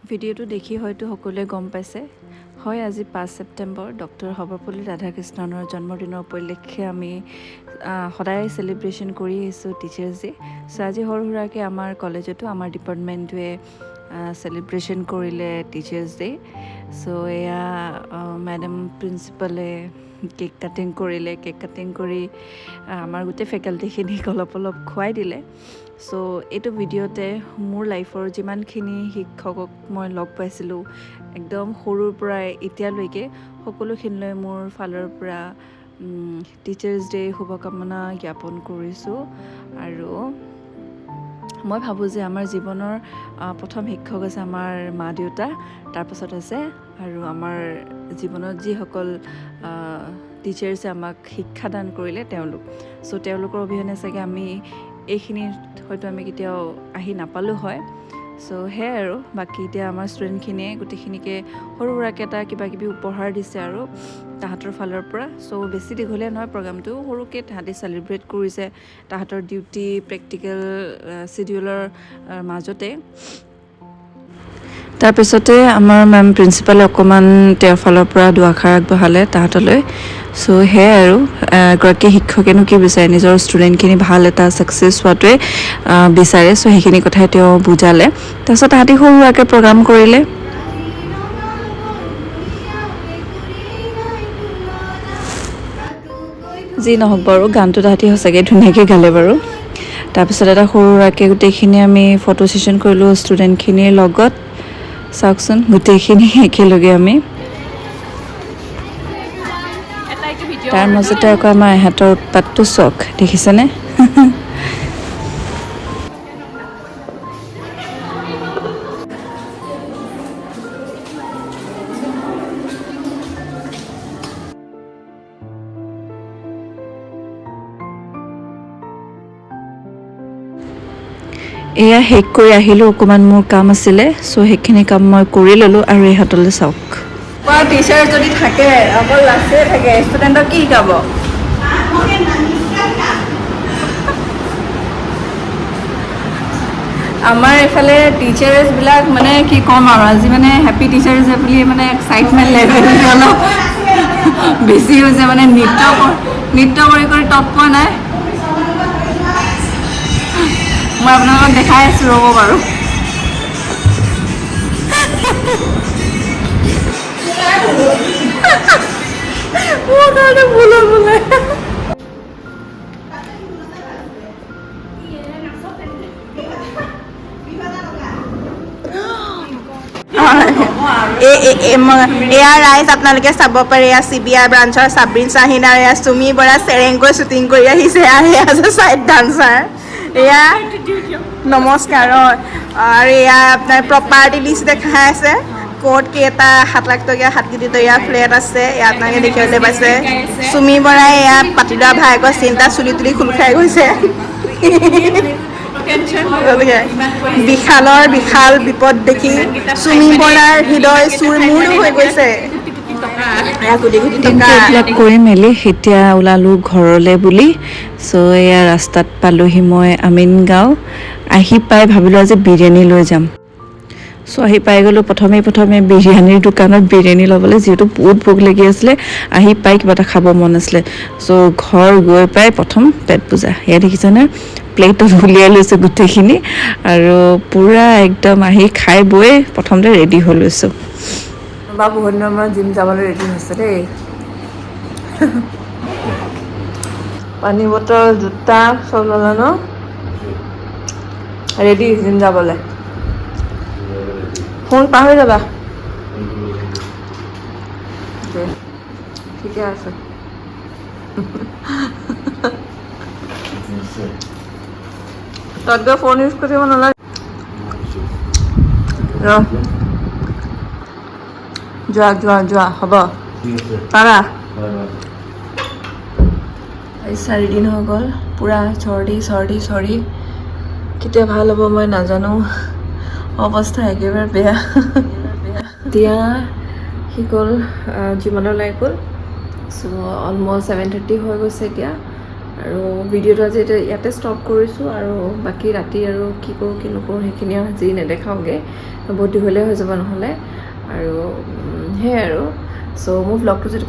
ভিডিঅ'টো দেখি হয়তো সকলোৱে গম পাইছে হয় আজি 5 ছেপ্টেম্বৰ ডক্টৰ সৰ্বপল্লী ৰাধাকৃষ্ণনৰ জন্মদিনৰ উপলক্ষে আমি সদায় চেলিব্ৰেশ্যন কৰি আহিছোঁ টিচাৰ্ছ ডে চ' আজি সৰু সুৰাকৈ আমাৰ কলেজতো আমাৰ ডিপাৰ্টমেণ্টটোৱে চেলিব্ৰেশ্যন কৰিলে টিচাৰ্ছ ডে চ' এয়া মেডাম প্ৰিন্সিপালে কেক কাটিং কৰিলে কেক কাটিং কৰি আমাৰ গোটেই ফেকাল্টিখিনিক অলপ খুৱাই দিলে চ' এইটো ভিডিঅ'তে মোৰ লাইফৰ যিমানখিনি শিক্ষকক মই লগ পাইছিলোঁ একদম সৰুৰ পৰাই এতিয়ালৈকে সকলোখিনিলৈ মোৰ ফালৰ পৰা টিচাৰ্ছ ডে শুভকামনা জ্ঞাপন কৰিছোঁ আৰু মই ভাবোঁ যে আমাৰ জীৱনৰ প্ৰথম শিক্ষক আছে আমাৰ মা দেউতা তাৰপাছত আছে আৰু আমাৰ জীৱনত যিসকল টিচাৰ্ছে আমাক শিক্ষাদান কৰিলে তেওঁলোক চ' তেওঁলোকৰ অবিহনে চাগে আমি এইখিনিত হয়তো আমি কেতিয়াও আহি নাপালোঁ হয় চ' সেয়াই আৰু বাকী এতিয়া আমাৰ ষ্টুডেণ্টখিনিয়ে গোটেইখিনিকে সৰু সুৰাকৈ এটা কিবা কিবি উপহাৰ দিছে আৰু তাহাঁতৰ ফালৰ পৰা চ' বেছি দীঘলীয়া নহয় প্ৰগ্ৰামটো সৰুকৈ তাহাঁতি চেলিব্ৰেট কৰিছে তাহাঁতৰ ডিউটি প্ৰেক্টিকেল চিডিউলৰ মাজতে তাৰপিছতে আমাৰ মেম প্ৰিন্সিপালে অকণমান তেওঁৰ ফালৰ পৰা দুআষাৰ আগবঢ়ালে তাহাঁতলৈ চ' সেয়াই আৰু এগৰাকী শিক্ষকেনো কি বিচাৰে নিজৰ ষ্টুডেণ্টখিনি ভাল এটা ছাকচেছ হোৱাটোৱে বিচাৰে চ' সেইখিনি কথাই তেওঁ বুজালে তাৰপিছত তাহাঁতি সৰু সুৰাকৈ প্ৰগ্ৰাম কৰিলে যি নহওক বাৰু গানটো তাহাঁতি সঁচাকৈ ধুনীয়াকৈ গালে বাৰু তাৰপিছত এটা সৰু সুৰাকৈ গোটেইখিনি আমি ফটো ছেশ্যন কৰিলোঁ ষ্টুডেণ্টখিনিৰ লগত চাওকচোন গোটেইখিনি একেলগে আমি তাৰ মাজতে আকৌ আমাৰ এহেঁতৰ উৎপাতটো চখ দেখিছেনে এয়া শেষ কৰি আহিলোঁ অকণমান মোৰ কাম আছিলে চ' সেইখিনি কাম মই কৰি ল'লোঁ আৰু ইহঁতলৈ চাওক টিচাৰ যদি থাকে অকল লাষ্টে থাকে ষ্টুডেণ্টক কি শিকাব আমাৰ এইফালে টিচাৰ্ছবিলাক মানে কি ক'ম আৰু আজি মানে হেপী টিচাৰ্ছ ডে বুলি মানে এক্সাইটমেণ্ট লেভেলটো অলপ বেছি হৈছে মানে নৃত্য কৰি টপ পোৱা নাই মই আপোনালোকক দেখাই আছোঁ ৰ'ব বাৰু মোৰ কাৰণে বোলে এয়া ৰাইজ আপোনালোকে চাব পাৰে এয়া CBR ব্ৰাঞ্চৰ চাবৰিন চাহিন আৰু এয়া চুমি বৰা চেৰেংকৈ শ্বুটিং কৰি আহিছে এয়া আছে চাইড ডান্সাৰ এয়া নমস্কাৰ আৰু এয়া আপোনাৰ প্ৰপাৰ্টি লিষ্ট দেখাই আছে ক'ত কেইটা 7 লাখ টকীয়া 7 কোটি টকীয়া ফ্লেট আছে এয়া আপোনালোকে দেখিবলৈ পাইছে চুমি বৰাই এয়া পাতিলোৱা ভায়েকৰ চিন্তা চুলি তুলি খোল খাই গৈছে বিশাল বিপদ দেখি চুমি বৰাৰ হৃদয় চুৰমুৰ হৈ গৈছে এইবিলাক কৰি মেলি এতিয়া ওলালোঁ ঘৰলৈ বুলি চ' এয়া ৰাস্তাত পালোহি মই আমিন গাঁও আহি পাই ভাবিলোঁ আজি বিৰিয়ানী লৈ যাম চ' আহি পাই গ'লোঁ প্ৰথমে বিৰিয়ানীৰ দোকানত বিৰিয়ানী ল'বলৈ যিহেতু বহুত ভোক লাগি আছিলে আহি পাই কিবা এটা খাব মন আছিলে চ' ঘৰ গৈ পাই প্ৰথম পেট পূজা এয়া দেখিছেনে প্লেটত উলিয়াই লৈছোঁ গোটেইখিনি আৰু পূৰা একদম আহি খাই বৈ প্ৰথমতে ৰেডি হৈ লৈছোঁ বা বহুত দিনৰ মূৰত জিম যাবলৈ ৰেডি হৈছে দেই পানী বটল জোতা চব ল'লা ন ৰেডি জিম যাবলৈ ফোন পাহৰি যাবা ঠিকে আছে তাত গৈ ফোন ইউজ কৰিব নালাগে যোৱা হ'ব পাৰা 4 দিন হৈ গ'ল পূৰা চৰ্দি কেতিয়া ভাল হ'ব মই নাজানো অৱস্থা একেবাৰে বেয়া এতিয়া সি গ'ল জিমলৈ ওলাই গ'ল চ' অলমষ্ট 7:30 হৈ গৈছে এতিয়া আৰু ভিডিঅ'টো আজি ইয়াতে ষ্টপ কৰিছোঁ আৰু বাকী ৰাতি আৰু কি কৰোঁ কি নকৰোঁ সেইখিনি আজি নেদেখাওঁগৈ, বহুত দীঘলীয়া হৈ যাব নহ'লে। আৰু সেয়াই আৰু চ' মোৰ ব্লগটো যদি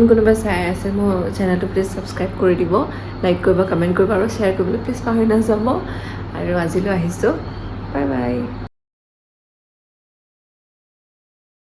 কোনোবাই চাই আছে মোৰ চেনেলটো প্লিজ ছাবস্ক্ৰাইব কৰি দিব, লাইক কৰিব, কমেণ্ট কৰিব আৰু শ্বেয়াৰ কৰিবলৈ প্লিজ পাহৰি নাযাব। আৰু আজিলৈ আহিছোঁ, বাই বাই।